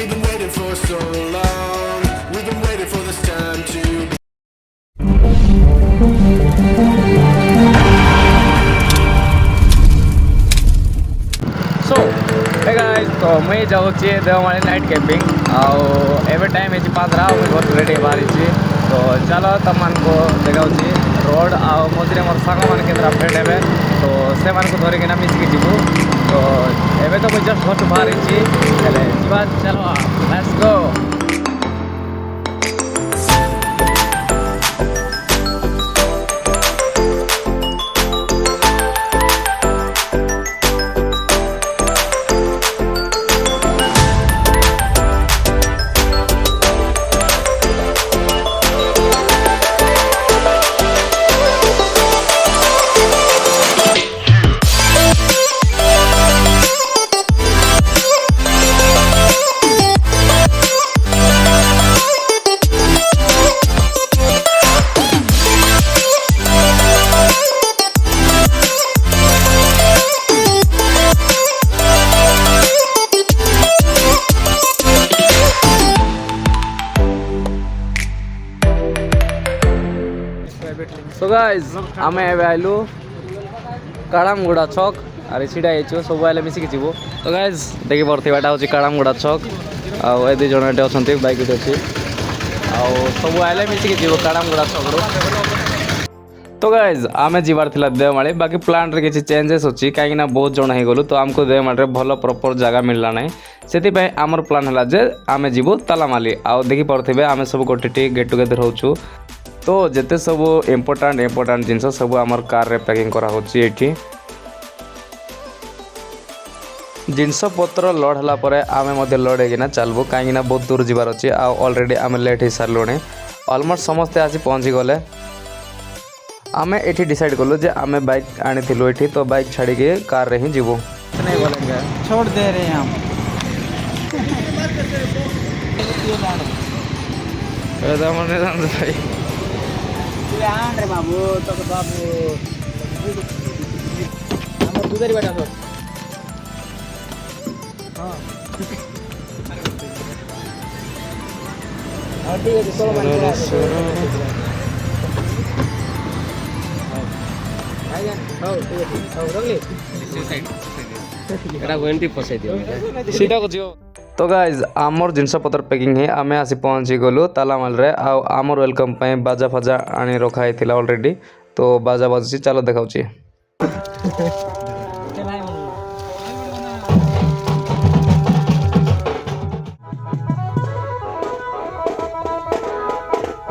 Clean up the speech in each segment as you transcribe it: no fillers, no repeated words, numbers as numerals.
We've been waiting for so long. We've been waiting for this time to. So hey guys तो मुझे जाऊँगी Devmali night camping आउ time है 5 मुझे बहुत रेडी बाहरी तो चलो तुम को देखाऊँगी रोड आउ मझे मोर सांग मान के भेट हे तो से धरिकिना मिसिकी जीवु तो एवं तो मुझे जस्ट घर बाहरी चलो लेट्स गो। सो गाइज आम आइलु काड़ामगुड़ा छक आर सीटा सब आए मिसिकी जीवु तो गाइज देखी पड़ता हूँ काड़ामगुड़ा छक आउ दुई जन ये अच्छा बैक अच्छी आउ सब आए मिसिकी जीवु काड़ामगुड़ा छक रू तो गाइज आम जीवार थिला देवमाली बाकी प्लान रे किसी चेंजेस अच्छी कहीं बहुत जन हो गलु तो आमको देवमाली भल प्रॉपर जगह मिलला ना से आमर प्लान है जे आम जीवु तालामाली आउ देखी पड़े आम सब गोटे गेट टुगेदर होचु तो जिते सब इम्पोर्टाट जिनस सब आमर कार रे पैकिंग करा होची एठी जिनस पत्र लोड होला परे आमे मध्ये लोड हेगिना चलबो कहीं बहुत दूर जीवार अच्छी ऑलरेडी आम लेट हो सारे ऑलमोस्ट समस्ते आसी पहुँची गले आमे एठी डिसाइड कलु जे आमे बाइक आनी एठी तो बाइक छाड़ी के कार रे ही जीवो नहीं बोलेंगे छोड़ दे रहे हैं हम भाई रे बाबू तो बाबू हम दुधरी बैठा तो हां और ठीक है चलो मान आया हां ठीक है हां रंगली साइड एटा 20% दियो सीटा को जियो तो गाइज आमर जिनस पत्र पैकिंग है आम आसी पहुँची गलु तालामाल रे आमर वेलकम पे बाजा फाजा आनी रखाई थिला ऑलरेडी तो बाजा बाजी चलो देखाऊँ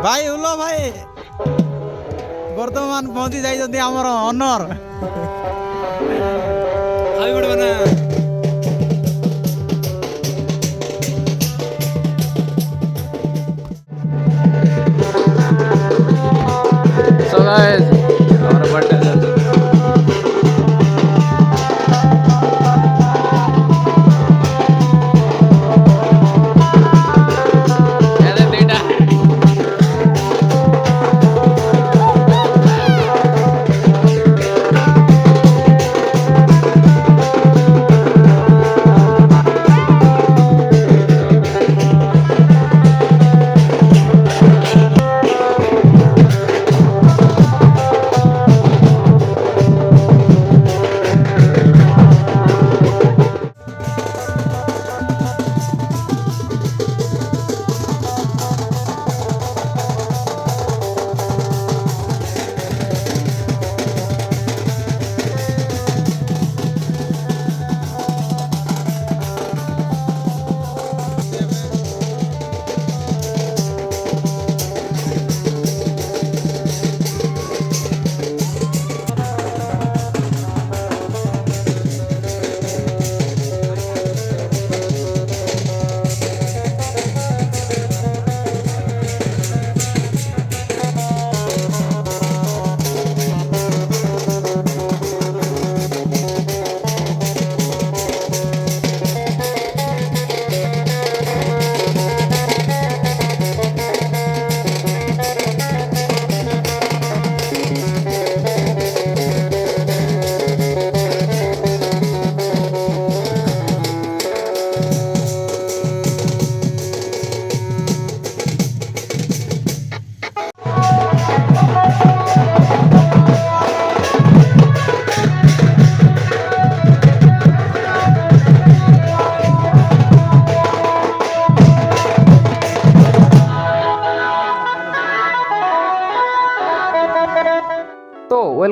भाई हुलो भाई बर्तमान पहुंची जाइछथि हमर ऑनर आई बड़ बना सो गाइस हमारा बर्थडे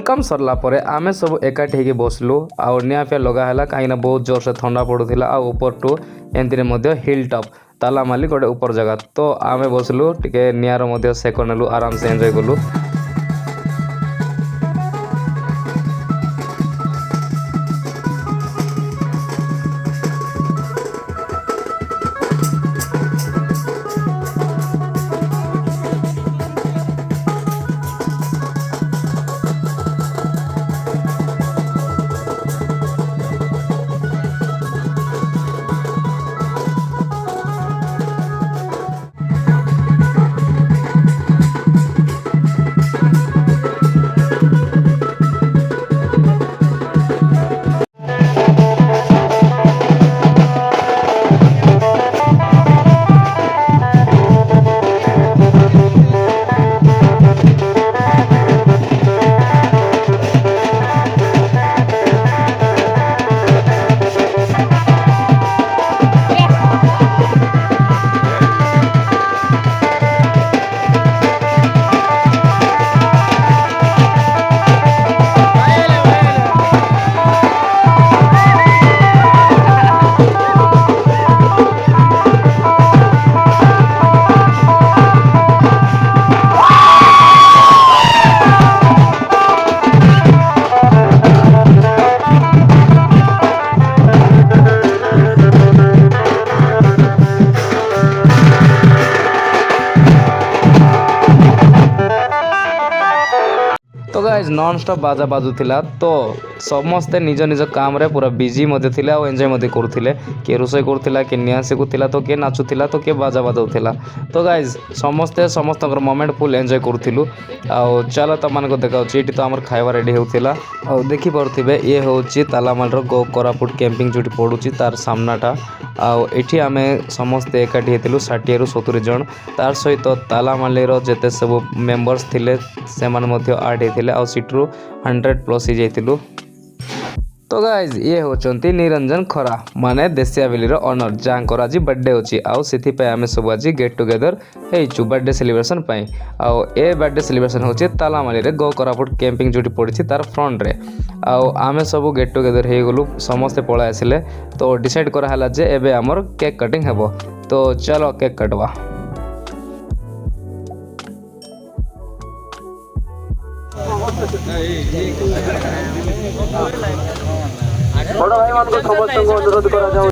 वेलकम सरला परे आमे सब एकाठी होगी बसलु आउ निया फिया लगा है कहीं बहुत जोर से ठंडा पड़ूला आ ऊपर टू एमती हिल टॉप तालामाली गोटे ऊपर जगह तो आमे बसलु टिके नियार सेक नेलु आराम से एंजॉय कलु। तो गाइज नॉन स्टॉप बाजा बाजुला तो समस्ते निज निज काम रे पूरा बिजी थिले आ एंजॉय करुले किए रोषे करुला किए निआ शिखुला तो किए नाचुला तो किए बाजा बाजाऊला तो गाइज समस्ते समस्त मोमेंट फुल एंजॉय करूँ आउ चलो तुम देखा ये तो आम खाଇବା रेडी होता आ देखिपे ये हूँ तालामाल गो कोरापुट कैंपिंग जो पड़ू तार सामनाटा आठी आम समस्ते एकाठी होती 60 ରୁ 70 जन तार सहित तालामाली जिते सब मेंबर्स थिले से आड होते आ सीट्रु 100+ ही जाइलु। तो गाइज ये होचंती निरंजन खरा माने देसिया बेली ओनर जहाँकर आज बर्थडे अच्छी आउ से आम सब आज गेट टुगेदर हो बर्थडे सेलिब्रेशन आउ ए बर्थडे सेलिब्रेशन होची तालामाली रे गो कोरापुट कैंपिंग जो पड़ी तार फ्रंट रे आउ आमे सब गेट टुगेदर हो गलु समस्ते पळा आसिले तो डिसाइड कराला जे एबे हमर केक कटिंग हेबो तो चलो केक कटवा। बड़ भाई मान को समस्त अनुरोध करा जाऊ।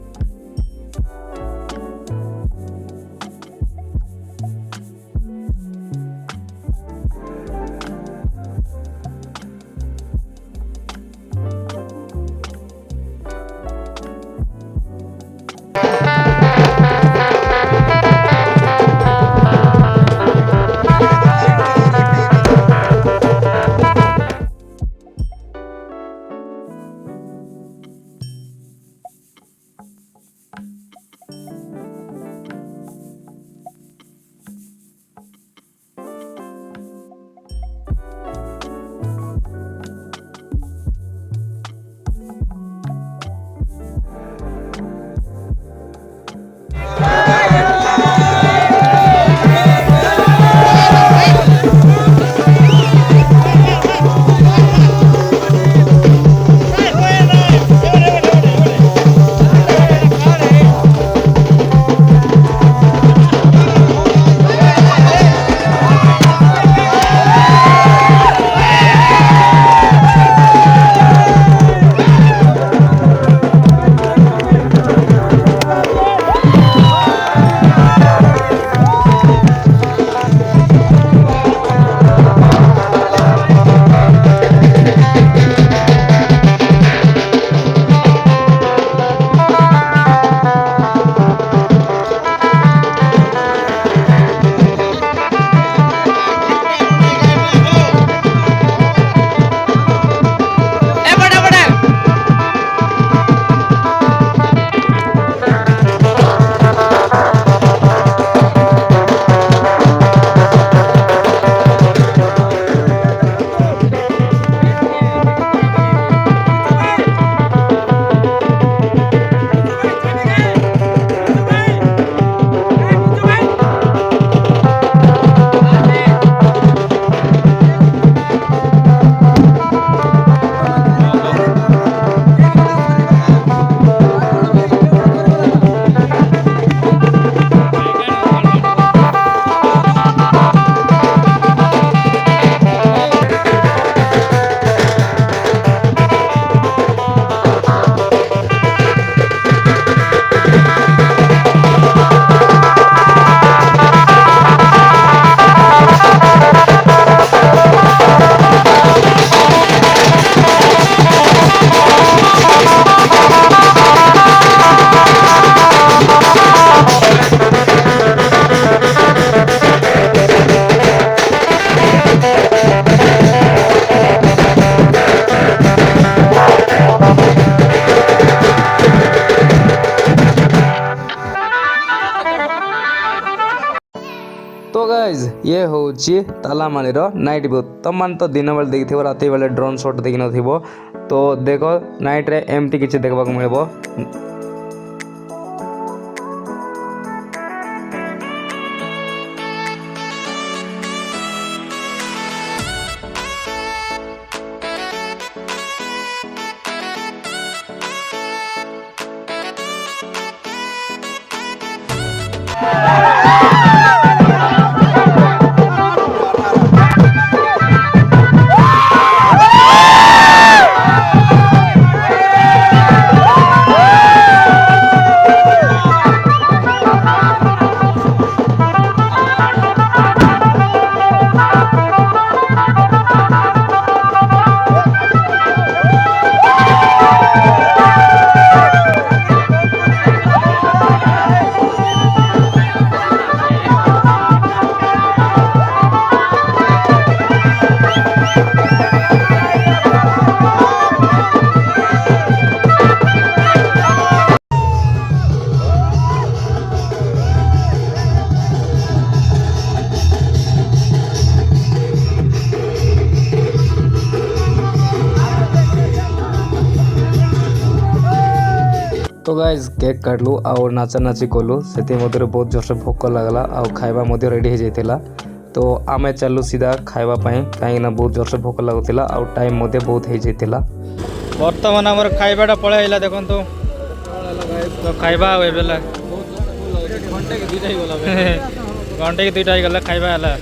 गाइज ये होची तालामाली रो नाइट व्यू तुम मान तो दिन बेले देखिथिबो राति बेले ड्रोन शॉट देखि नथिबो तो देखो नाइट रे एमटी किछि देखबा को मिलबो। तो गाइज केक काटलु और नाचा नाची कलु से बहुत जोर से भोक लगला और खाइबा रेडी हो जाइतिला तो आमे चलु सीधा खाइबा पई कहीं ना बहुत जोर से भोक लगुतिला और टाइम बहुत हो जाइतिला। बर्तमान हमर खाइबाटा पळे आइला देखन तो खाइबा होय बेला घंटे के दुईटा ही गला खाइबा हला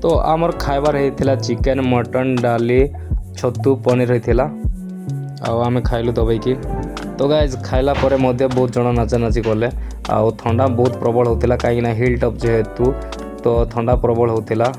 तो आमर खाइबा रहितिला चिकन मटन डाली छतु पनीर रहितिला और आमे खाइलु दबाई की। तो गाइज खाइला परे मध्य बहुत जन नाचा नाची कले आ ठंडा बहुत प्रबल होतिला कहीं हिल टॉप जेहेतु तो ठंडा प्रबल होतिला।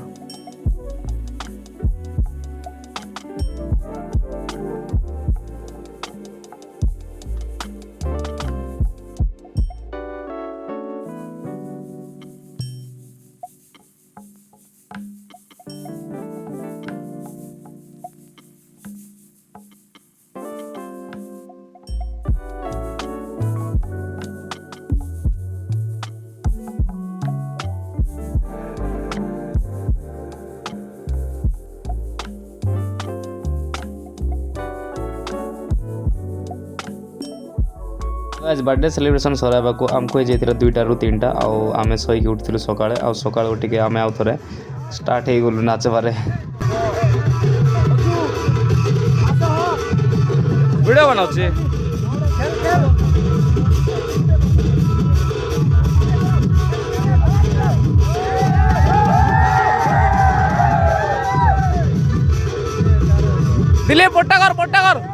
आज बर्थडे सेलिब्रेशन सराइबा को आमको जाइए 2टा ରୁ 3टा आम शोक उठिलु सकाळे आ सकाळ उठिक आम आउ थे स्टार्ट हो गलु नाचबारे वीडियो बनाउछि दिले पोट्टा कर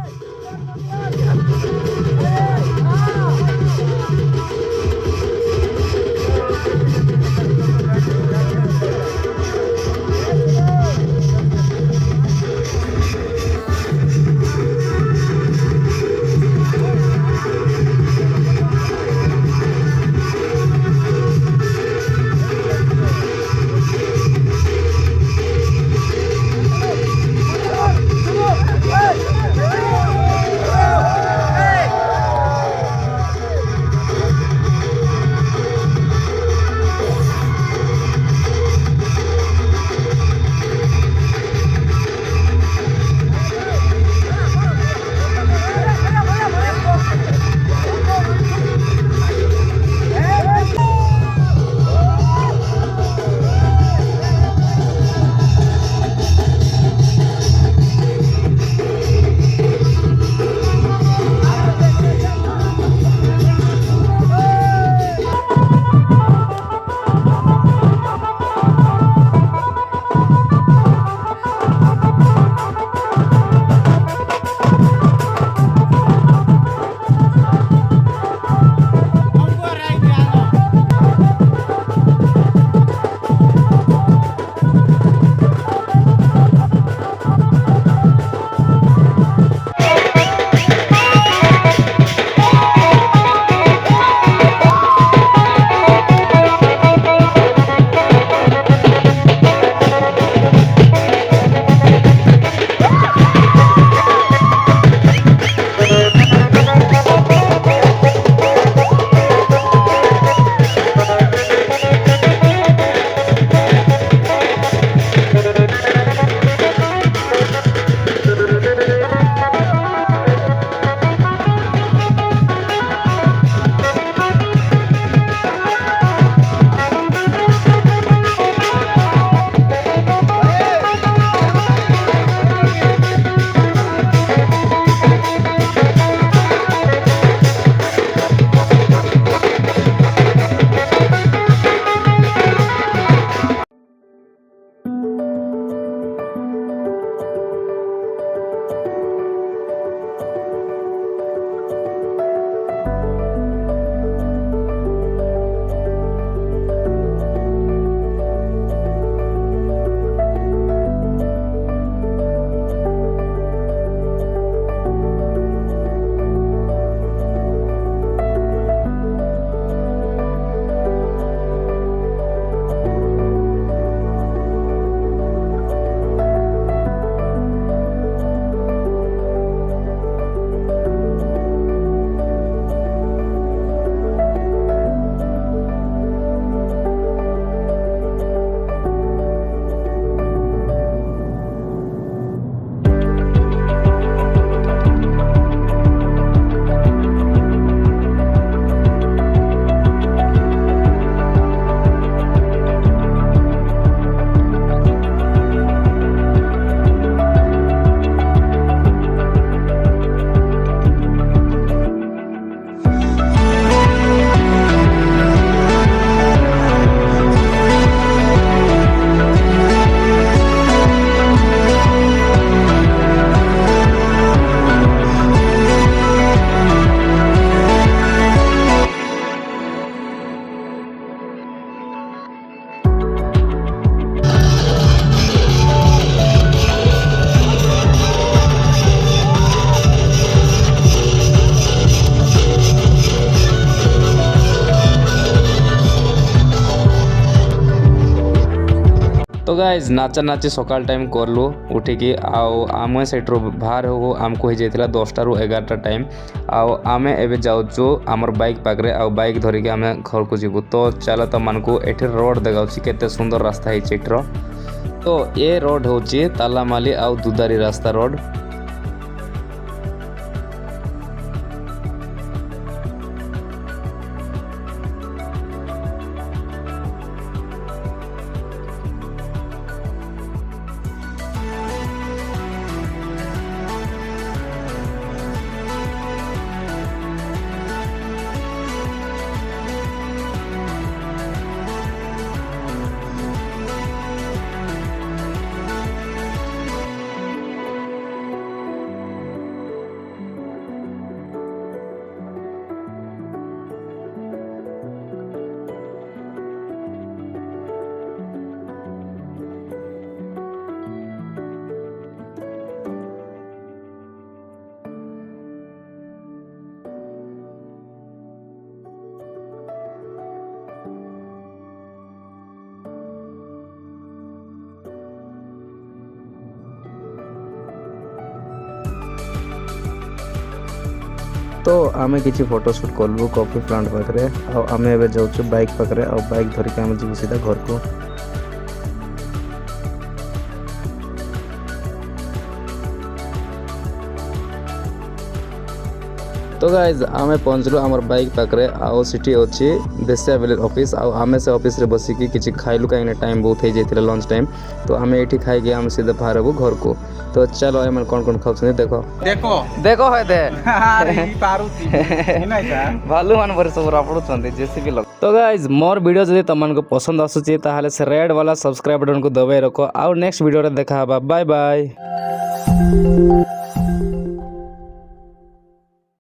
तो गाइज नाचा नाची सकाल टाइम करलु उठिकी आम से बाहर हो आमको हो जाता 10टा ରୁ 11टा टाइम आम एवं जाऊँ आमर बाइक पाखे आ बाइक धरिकी आम घर को जीवु। तो चलो तुम मानक एठी रोड देखा केते सुंदर रास्ता है एठर। तो ये रोड हूँ तालामाली आ दुदारी रास्ता रोड। तो आमे किसी फोटोशूट कलु कॉफी प्लांट पाखे आम एवं जाऊँ बाइक पाखे आ बाइक धरिकी आम जीव सीधा घर को। तो गाइज आम पहुँचलु आमर बाइक पाखे आठी अच्छी देसिया विलेज ऑफिस आम से ऑफिस रे बसिकी किसी खाइलु कहीं टाइम बहुत हो जाता लंच टाइम। तो आम ये खाई आम सीधे बाहर हबू घर को। तो चलो एम कौन खाऊ देखो देखो देखो भालू मान बड़े सब रापड़ुंट जेसीबी लोग। तो गाइज मोर वीडियो जब तुमको पसंद आसूची ताहले से रेड वाला सब्सक्राइब बटन को दबाई रखो। आउ नेक्स्ट वीडियो देखा। Bye bye.